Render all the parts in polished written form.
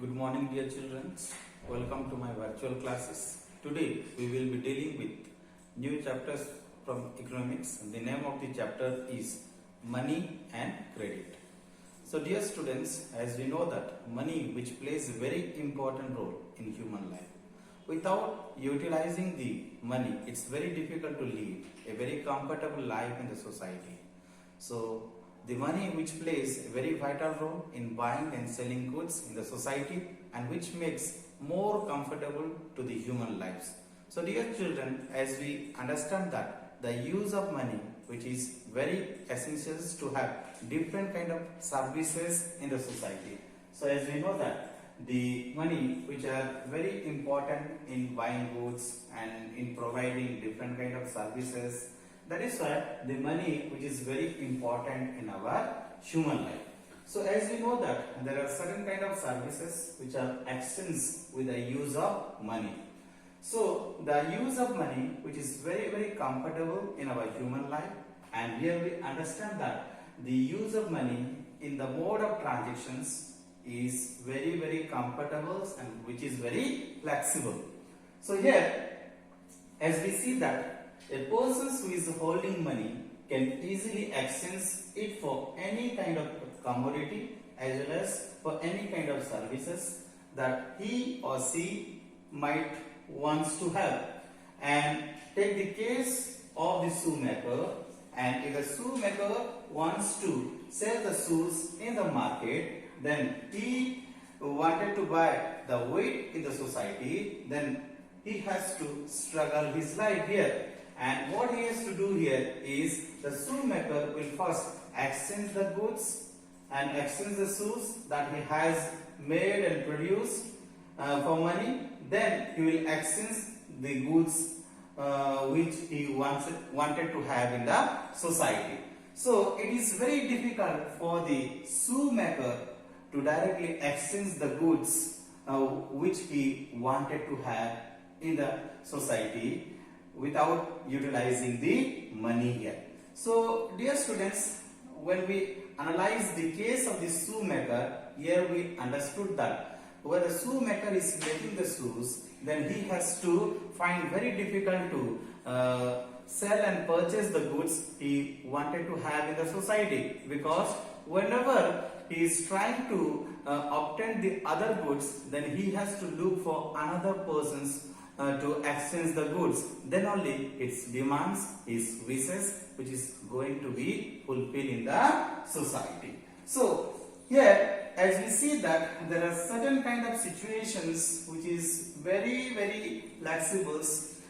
Good morning, dear children. Welcome to my virtual classes. Today we will be dealing with new chapters from economics. The name of the chapter is Money and Credit. So dear students, as we know that money which plays a very important role in human life. Without utilizing the money, it's very difficult to live a very comfortable life in the society. So the money which plays a very vital role in buying and selling goods in the society and which makes more comfortable to the human lives. So dear children, as we understand that the use of money which is very essential to have different kind of services in the society. So as we know that the money which are very important in buying goods and in providing different kind of services, that is why the money which is very important in our human life. So as we know that there are certain kind of services which are exchanged with the use of money. So the use of money which is very comfortable in our human life, and here we understand that the use of money in the mode of transactions is very comfortable and which is very flexible. So here as we see that a person who is holding money can easily exchange it for any kind of commodity as well as for any kind of services that he or she might wants to have. And take the case of the shoemaker, and if the shoemaker wants to sell the shoes in the market, then he wanted to buy the weight in the society, then he has to struggle his life here. And what he has to do here is the shoemaker will first exchange the goods and exchange the shoes that he has made and produced for money. Then he will exchange the goods which he wanted to have in the society. So it is very difficult for the shoemaker to directly exchange the goods which he wanted to have in the society without utilizing the money here. So dear students, when we analyze the case of the shoemaker, here we understood that when the shoemaker is making the shoes, then he has to find very difficult to sell and purchase the goods he wanted to have in the society, because whenever he is trying to obtain the other goods, then he has to look for another person's to exchange the goods. Then only its demands, his wishes, which is going to be fulfilled in the society. So here as we see that there are certain kind of situations which is very flexible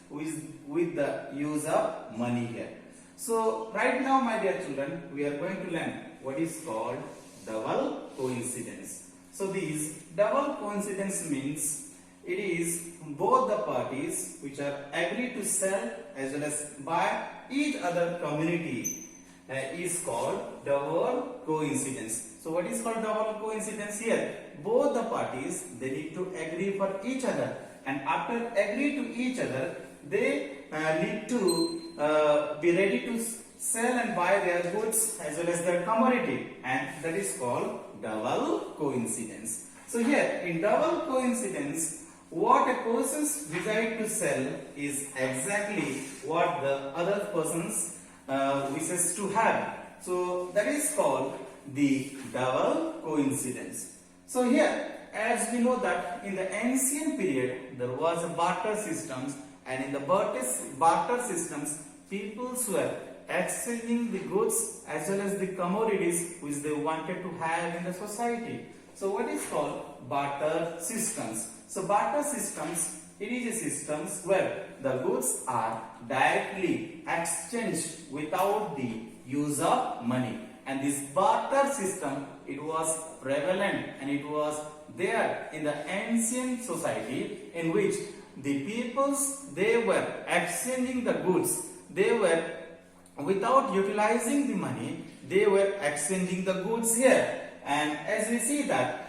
with the use of money here. So right now, my dear children, we are going to learn what is called double coincidence. So this double coincidence means it is both the parties which are agreed to sell as well as buy each other commodity is called double coincidence. So what is called double coincidence here? Both the parties, they need to agree for each other, and after agree to each other, they need to be ready to sell and buy their goods as well as their commodity, and that is called double coincidence. So here in double coincidence, what a person's desire to sell is exactly what the other person's wishes to have. So that is called the double coincidence. So here, as we know that in the ancient period there was a barter systems, and in the barter systems, peoples were exchanging the goods as well as the commodities which they wanted to have in the society. So what is called barter systems? So barter systems, it is a systems where the goods are directly exchanged without the use of money. And this barter system, it was prevalent and it was there in the ancient society, in which the peoples, they were exchanging the goods. They were, without utilizing the money, they were exchanging the goods here. And as we see that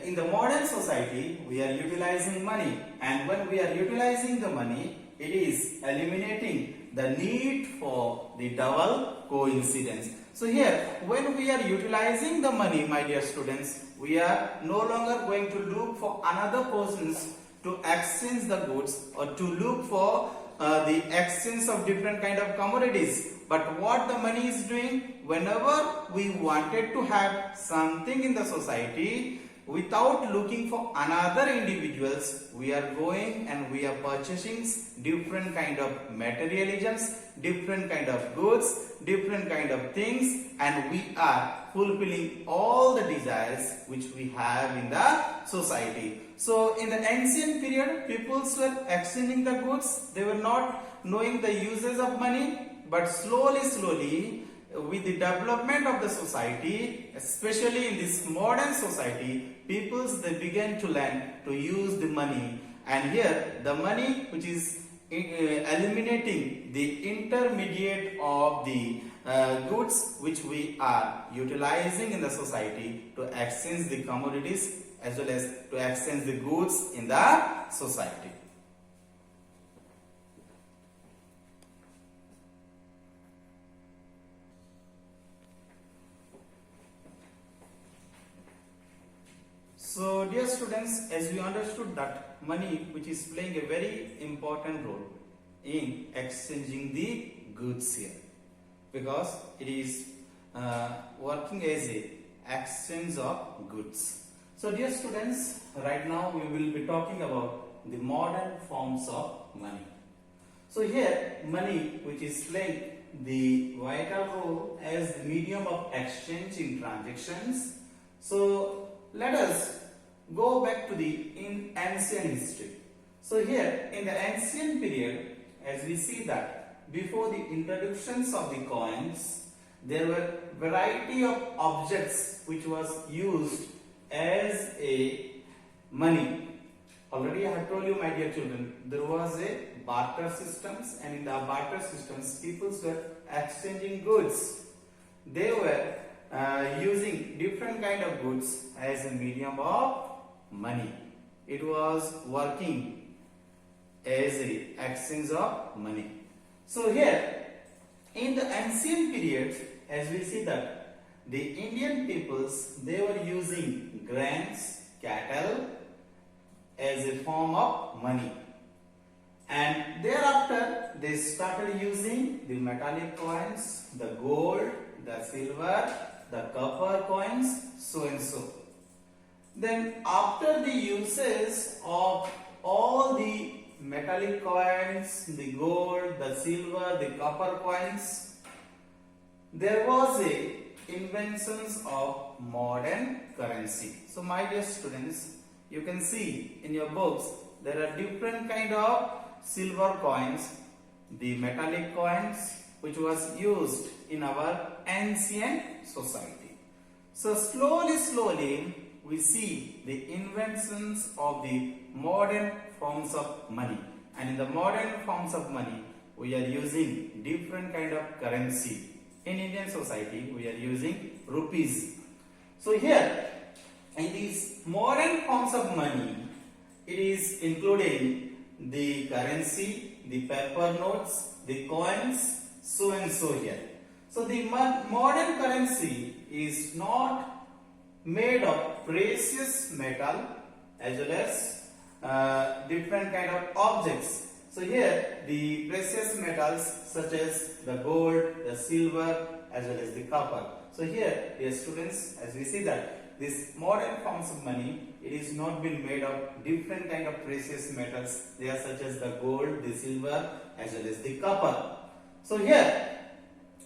in the modern society, we are utilizing money, and when we are utilizing the money, it is eliminating the need for the double coincidence. So here, when we are utilizing the money, my dear students, we are no longer going to look for another persons to exchange the goods or to look for the exchange of different kind of commodities. But what the money is doing, whenever we wanted to have something in the society, without looking for another individuals, we are going and we are purchasing different kind of materialisms, different kind of goods, different kind of things, and we are fulfilling all the desires which we have in the society. So in the ancient period, peoples were exchanging the goods. They were not knowing the uses of money, but slowly with the development of the society, especially in this modern society, peoples they began to learn to use the money, and here the money which is eliminating the intermediate of the goods which we are utilizing in the society to exchange the commodities as well as to exchange the goods in the society. So dear students, as we understood that money which is playing a very important role in exchanging the goods here, because it is working as a exchange of goods. So dear students, right now we will be talking about the modern forms of money. So here money which is playing the vital role as the medium of exchange in transactions. So let us go back to the ancient history. So here in the ancient period, as we see that before the introductions of the coins, there were variety of objects which was used as a money. Already I have told you, my dear children, there was a barter systems, and in the barter systems people were exchanging goods. They were using different kind of goods as a medium of money. It was working as a exchange of money. So here in the ancient period, as we see that the Indian peoples, they were using grains, cattle as a form of money, and thereafter they started using the metallic coins, the gold, the silver, the copper coins, so and so. Then after the uses of all the metallic coins, the gold, the silver, the copper coins, there was a inventions of modern currency. So my dear students, you can see in your books there are different kind of silver coins, the metallic coins which was used in our ancient society. So slowly we see the inventions of the modern forms of money, and in the modern forms of money we are using different kind of currency. In Indian society we are using rupees. So here in these modern forms of money, it is including the currency, the paper notes, the coins, so and so here. So the modern currency is not made of precious metal as well as different kind of objects. So here the precious metals such as the gold, the silver as well as the copper. So here, dear students, as we see that this modern forms of money, it is not been made of different kind of precious metals. They are such as the gold, the silver as well as the copper. So here,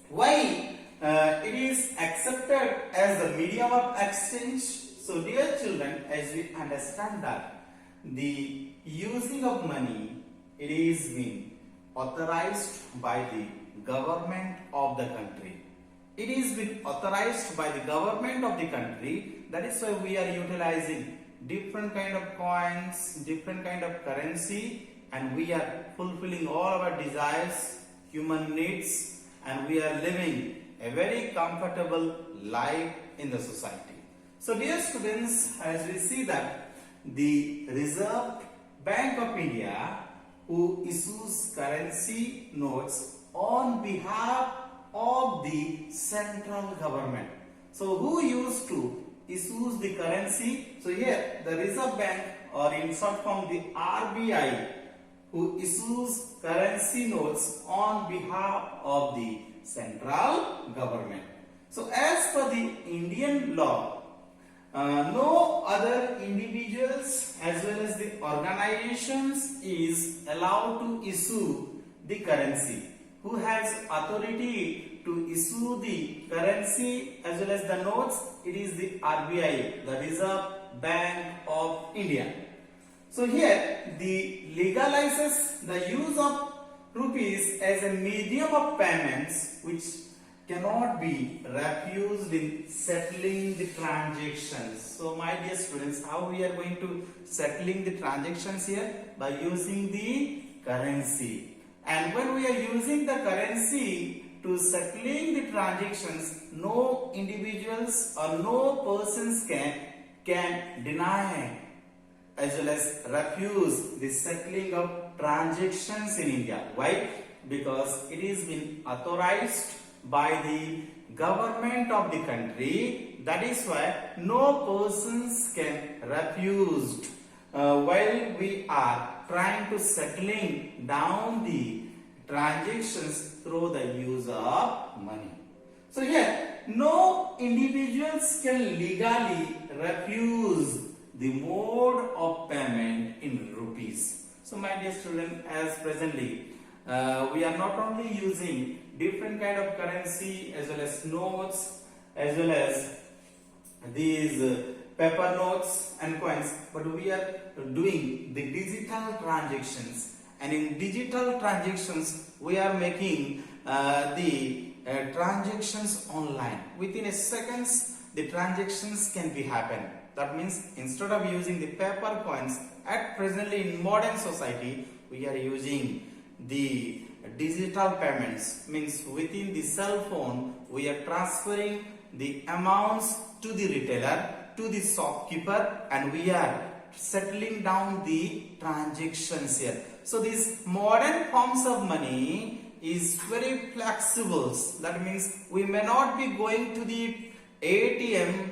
why it is accepted as the medium of exchange? So dear children, as we understand that the using of money, it is being authorized by the government of the country. It is been authorized by the government of the country. That is why we are utilizing different kind of coins, different kind of currency, and we are fulfilling all our desires, human needs, and we are living a very comfortable life in the society. So dear students, as we see that the Reserve Bank of India, who issues currency notes on behalf of the central government. So who used to issue the currency? So here the Reserve Bank, or in short form the RBI, who issues currency notes on behalf of the central government. So as per the Indian law, no other individuals as well as the organizations is allowed to issue the currency. Who has authority to issue the currency as well as the notes? It is the RBI, the Reserve Bank of India. So here the legalizes the use of rupees as a medium of payments which cannot be refused in settling the transactions. So my dear students, how we are going to settling the transactions here? By using the currency. And when we are using the currency to settling the transactions, no individuals or no persons can deny as well as refuse the settling of transactions in India. Why? Because it is been authorized by the government of the country. That is why no persons can refuse while we are trying to settling down the transactions through the use of money. So here no individuals can legally refuse the mode of payment in rupees. So my dear student, as presently we are not only using different kind of currency as well as notes as well as these paper notes and coins, but we are doing the digital transactions, and in digital transactions we are making the transactions online. Within a seconds the transactions can be happen. That means instead of using the paper coins, at presently in modern society we are using the digital payments. Means within the cell phone we are transferring the amounts to the retailer, to the shopkeeper, and we are settling down the transactions here. So these modern forms of money is very flexible. That means we may not be going to the ATM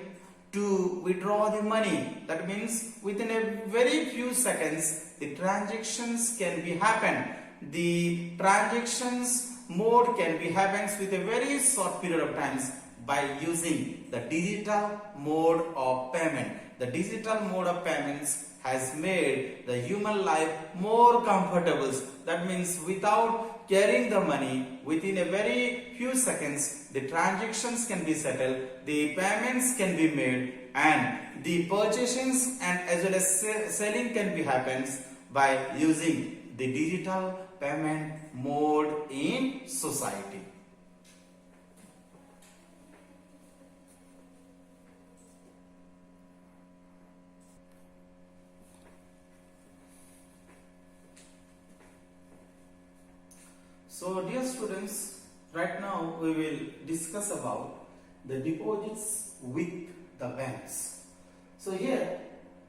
to withdraw the money. That means within a very few seconds the transactions can be happen. The transactions mode can be happens with a very short period of times by using the digital mode of payment. The digital mode of payments has made the human life more comfortable. That means without carrying the money, within a very few seconds the transactions can be settled, the payments can be made, and the purchases and as well as selling can be happens by using the digital payment mode in society. So dear students, right now we will discuss about the deposits with the banks. So here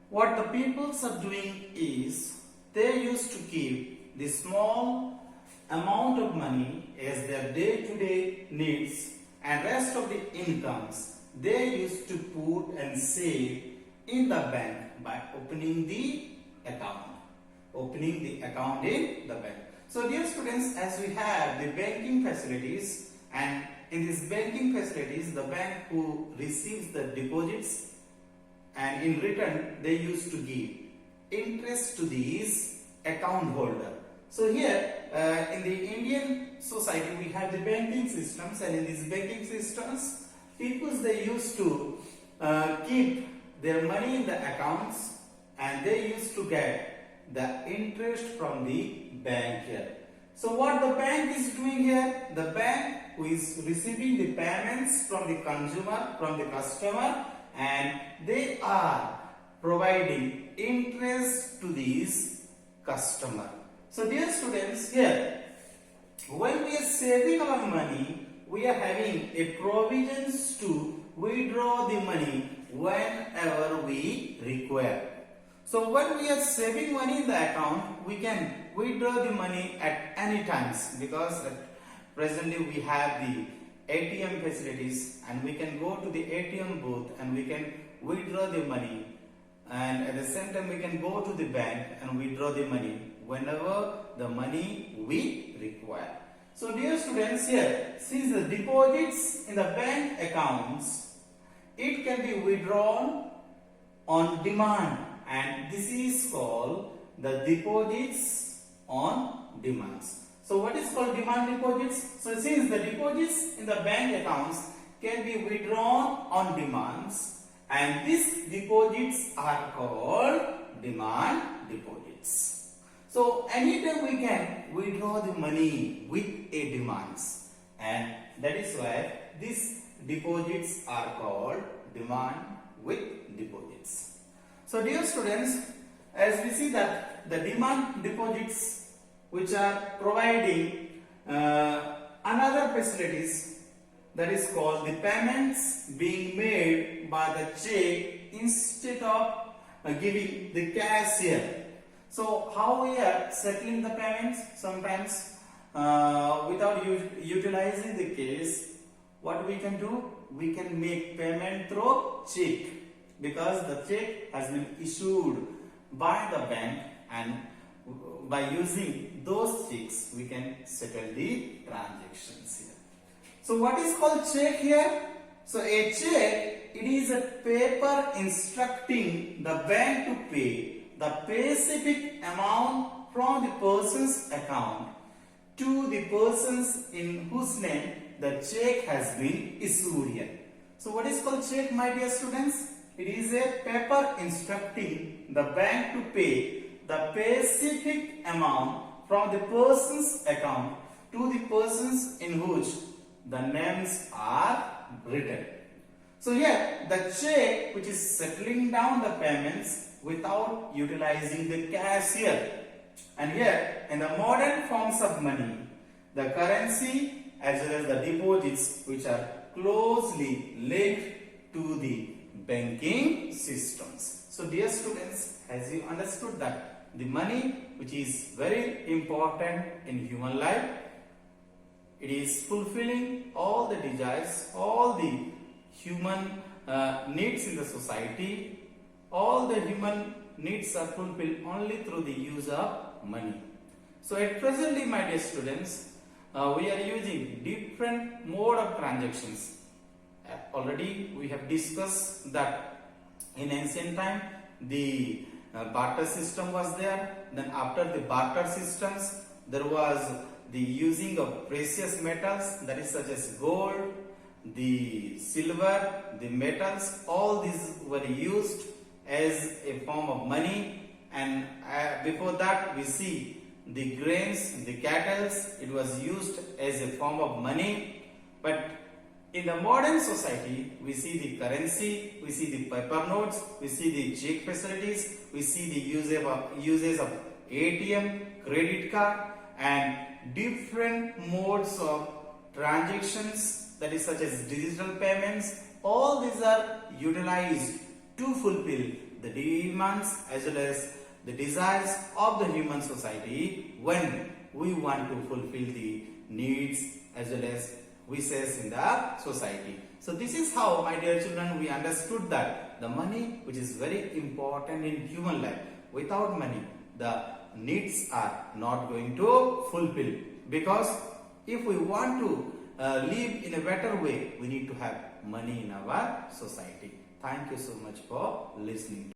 what the peoples are doing is they used to keep the small amount of money as their day-to-day needs, and rest of the incomes they used to put and save in the bank by opening the account. Opening the account in the bank. So dear students, as we have the banking facilities, and in these banking facilities the bank who receives the deposits, and in return they used to give interest to these account holder. So here in the Indian society we have the banking systems, and in these banking systems people they used to keep their money in the accounts, and they used to get the interest from the bank here. So what the bank is doing here, the bank who is receiving the payments from the consumer, from the customer, and they are providing interest to these customer. So dear students, here when we are saving our money, we are having a provisions to withdraw the money whenever we require. So when we are saving money in the account, we can withdraw the money at any times, because presently we have the ATM facilities, and we can go to the ATM booth and we can withdraw the money, and at the same time we can go to the bank and withdraw the money whenever the money we require. So dear students, here since the deposits in the bank accounts, it can be withdrawn on demand, and this is called the deposits on demands. So what is called demand deposits? So since the deposits in the bank accounts can be withdrawn on demands, and these deposits are called demand deposits. So anytime we can withdraw the money with a demands, and that is why these deposits are called demand with deposits. So dear students, as we see that the demand deposits which are providing another facilities, that is called the payments being made by the check instead of giving the cash here. So how we are settling the payments? Sometimes without utilizing the cash, what we can do? We can make payment through check, because the check has been issued by the bank, and by using those checks we can settle the transactions here. So what is called check here? So a check, it is a paper instructing the bank to pay the specific amount from the person's account to the persons in whose name the check has been issued here. So what is called check, my dear students? It is a paper instructing the bank to pay the specific amount from the person's account to the persons in which the names are written. So here the check which is settling down the payments without utilizing the cash here. And here in the modern forms of money, the currency as well as the deposits which are closely linked to the banking systems. So dear students, as you understood that the money which is very important in human life, it is fulfilling all the desires, all the human needs in the society. All the human needs are fulfilled only through the use of money. So at presently, my dear students, we are using different mode of transactions. Already we have discussed that in ancient time the barter system was there. Then after the barter systems, there was the using of precious metals, that is such as gold, the silver, the metals. All these were used as a form of money, and before that we see the grains, the cattle, it was used as a form of money. But in the modern society, we see the currency, we see the paper notes, we see the check facilities, we see the uses of ATM, credit card, and different modes of transactions, that is such as digital payments. All these are utilized to fulfill the demands as well as the desires of the human society when we want to fulfill the needs as well as wishes in the society. So this is how, my dear children, we understood that the money which is very important in human life. Without money, the needs are not going to fulfill, because if we want to live in a better way, we need to have money in our society. Thank you so much for listening.